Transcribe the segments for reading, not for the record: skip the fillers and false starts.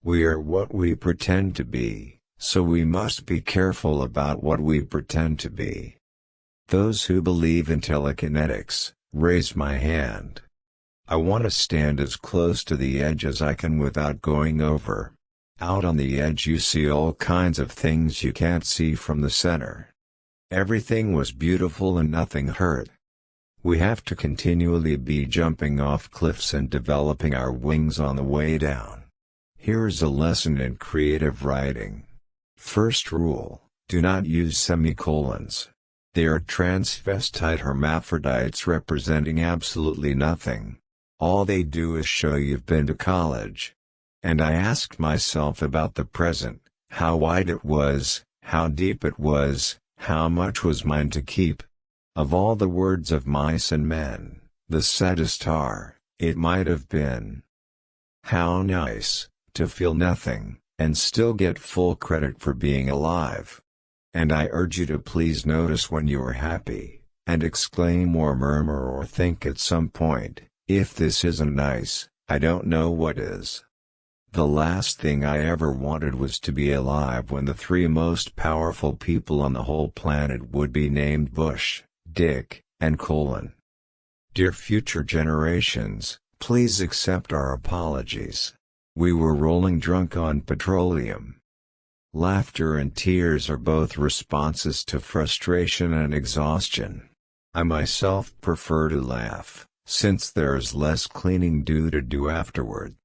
We are what we pretend to be, so we must be careful about what we pretend to be. Those who believe in telekinetics, raise my hand. I want to stand as close to the edge as I can without going over. Out on the edge you see all kinds of things you can't see from the center. Everything was beautiful and nothing hurt. We have to continually be jumping off cliffs and developing our wings on the way down. Here is a lesson in creative writing. First rule, do not use semicolons. They are transvestite hermaphrodites representing absolutely nothing. All they do is show you've been to college. And I asked myself about the present, how wide it was, how deep it was, how much was mine to keep. Of all the words of mice and men, the saddest are, it might have been. How nice, to feel nothing, and still get full credit for being alive. And I urge you to please notice when you are happy, and exclaim or murmur or think at some point, if this isn't nice, I don't know what is. The last thing I ever wanted was to be alive when the three most powerful people on the whole planet would be named Bush, Dick, and Colin. Dear future generations, please accept our apologies. We were rolling drunk on petroleum. Laughter and tears are both responses to frustration and exhaustion. I myself prefer to laugh, since there's less cleaning due to do afterward.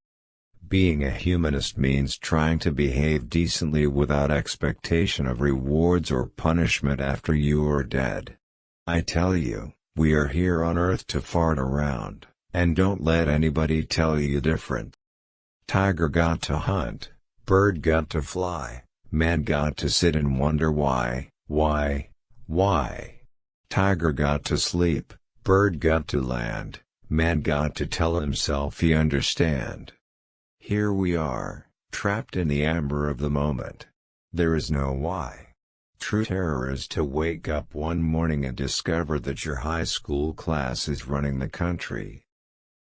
Being a humanist means trying to behave decently without expectation of rewards or punishment after you are dead. I tell you, we are here on Earth to fart around, and don't let anybody tell you different. Tiger got to hunt, bird got to fly, man got to sit and wonder why. Tiger got to sleep, bird got to land, man got to tell himself he understand. Here we are, trapped in the amber of the moment. There is no why. True terror is to wake up one morning and discover that your high school class is running the country.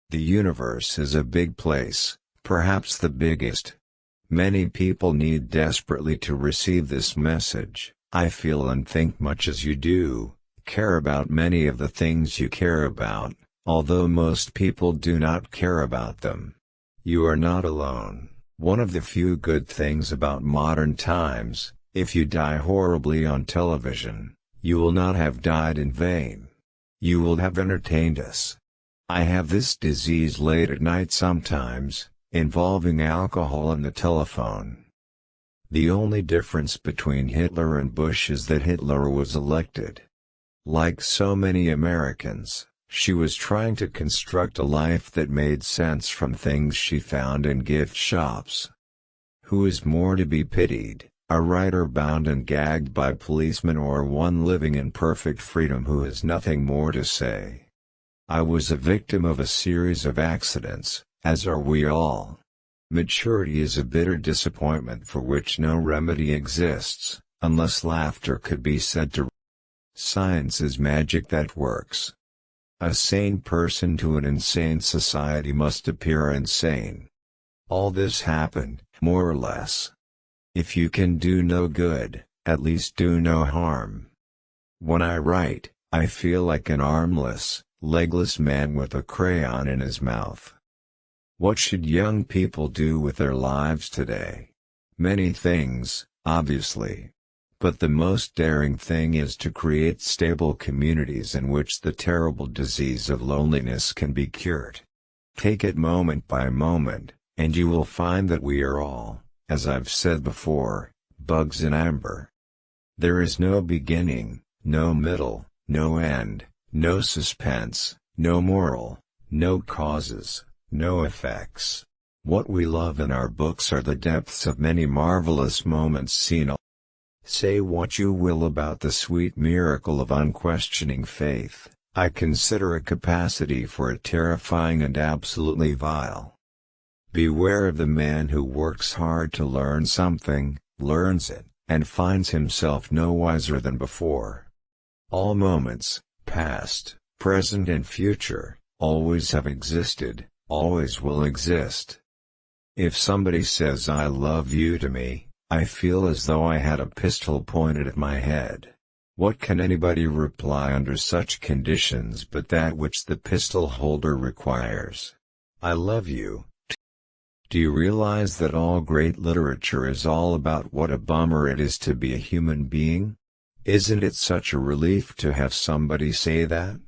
The universe is a big place, perhaps the biggest. Many people need desperately to receive this message. I feel and think much as you do, care about many of the things you care about, although most people do not care about them. You are not alone. One of the few good things about modern times, if you die horribly on television, you will not have died in vain. You will have entertained us. I have this disease late at night sometimes, involving alcohol and the telephone. The only difference between Hitler and Bush is that Hitler was elected. Like so many Americans, she was trying to construct a life that made sense from things she found in gift shops. Who is more to be pitied, a writer bound and gagged by policemen or one living in perfect freedom who has nothing more to say? I was a victim of a series of accidents, as are we all. Maturity is a bitter disappointment for which no remedy exists, unless laughter could be said to. Science is magic that works. A sane person to an insane society must appear insane. All this happened, more or less. If you can do no good, at least do no harm. When I write, I feel like an armless, legless man with a crayon in his mouth. What should young people do with their lives today? Many things, obviously. But the most daring thing is to create stable communities in which the terrible disease of loneliness can be cured. Take it moment by moment, and you will find that we are all, as I've said before, bugs in amber. There is no beginning, no middle, no end, no suspense, no moral, no causes, no effects. What we love in our books are the depths of many marvelous moments seen. Say what you will about the sweet miracle of unquestioning faith, I consider a capacity for it terrifying and absolutely vile. Beware of the man who works hard to learn something, learns it, and finds himself no wiser than before. All moments, past, present and future, always have existed, always will exist. If somebody says "I love you" to me, I feel as though I had a pistol pointed at my head. What can anybody reply under such conditions but that which the pistol holder requires? I love you. Do you realize that all great literature is all about what a bummer it is to be a human being? Isn't it such a relief to have somebody say that?